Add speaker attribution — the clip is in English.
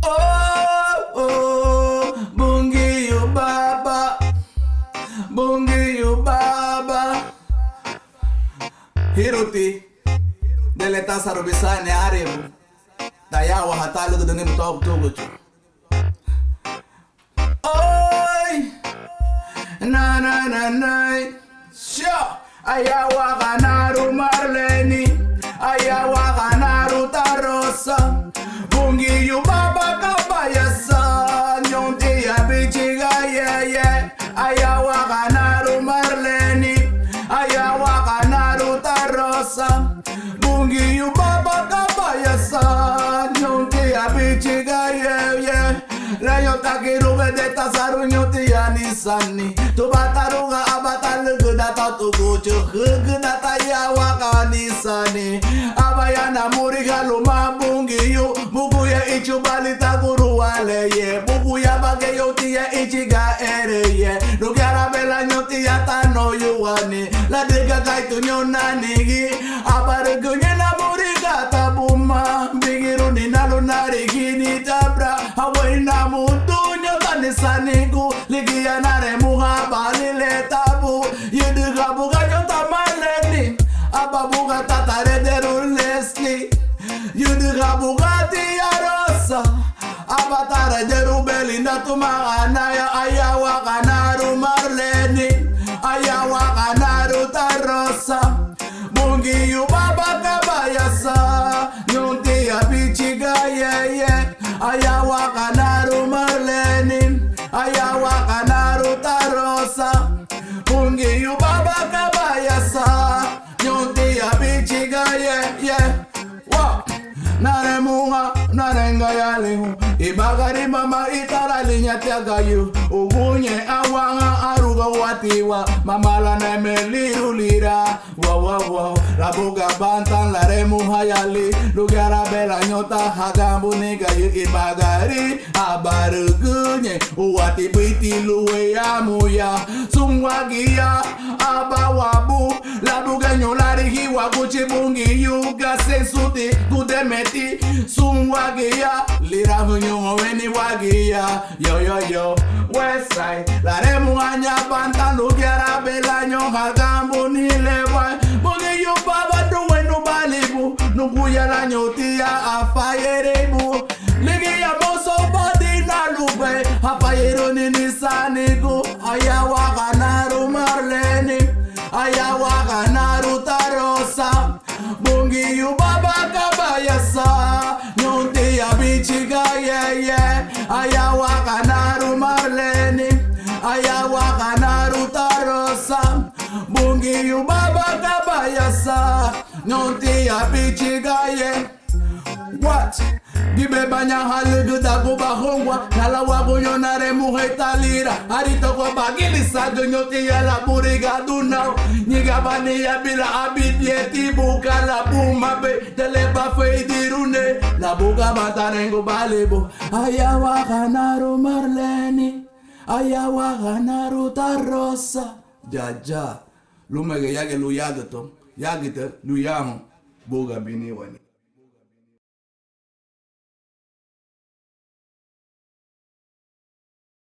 Speaker 1: Oh, oh, bungi you baba, bungi you baba. Hiruti, dele tasa robisane aribu. Dayawa hatalu do nemu top tuguchu. Oi, na na na na, sure. Ayawa kanaru Marleni, ayawa kanaru Tarosa, bungi you baba kabayasa, nyonti ya bichiga yeah. Ayawa kanaru Marleni, ayawa kanaru Tarosa, bungi you baba kabayasa, nyonti ya bichiga yeah. Rayo takiruga de tasaru nyonti ya nisani, tu bataruga abatal gudata tu gucu gudata ya wakanisani, abayana muriga luma bungi yu, buku ya ichu balita guru wale ye, buku ya bage yoti ya ichiga ere ye, nugara bela nyoti ya tano yuwani, la diga kaitu nyonanigi, abarugunya na muriga tabuma, bigiru ni nalunari gini tabra, hawaina mutu nyotanisanigu, ligi ya nare muha balile tabu, yuduga buga nyota maleni, ababuga tatare deru lesli, yuduga buga tiya rosa, abatare deru belinda tumagana ya ayawa kanaru Marleni, ayawa kanaru Tarosa, bungi yu baba kabayasa, nyunti ya bichiga yeah. Ayawa kanaru Marleni, ayawa kanaru Tarosa, bungi yu baba kabayasa, nyunti ya bichiga yeah. Wow. Naremuha, narenga yalihu, ibagari mama itarali nyatiagayu, ugunye awanga aruga watiwa, mamala nemeliru lira, wow, labuga bantan laremuha yali, lugara bela nyota hagambu negayu, ibagari abarugunye, uwati biti luwe ya muya, sungwagia abawabu, labuga nyolari hiwa guchi bungi yuga sensuti, kudemeti sungwagia, lira hunyungo weni wagia, yo, west side, laremu anya bantan lugera bela nyo hagambu nilewa, bungi yu baba duwe nubalibu, nuguya la nyoti ya afayerebu, ligi ya moso body na lube, afayero ninisanigu, ayawa kanaru Marleni, ayawa kanaru Tarosa, bungi yu baba kabayasa, nyonti ya bichiga yeah. Ayawa kanaru Marleni, ayawa kanaru Tarosa, bungi yu baba kabayasa, nyonti ya bichiga yeah. What? Gibe banya halugu dagu bahongwa, nalawa gunyo nare muhe talira, arito kwa bagili sado nyoti ya la buriga dunao, nyiga bani ya bila abidieti buka la bumabe, teleba feidirune, la buga batarengo balebo, ayawa kanaru Marleni, ayawa kanaru Tarosa, jaja, lumege yage luyagato, yagite luyamo, buga bini wani.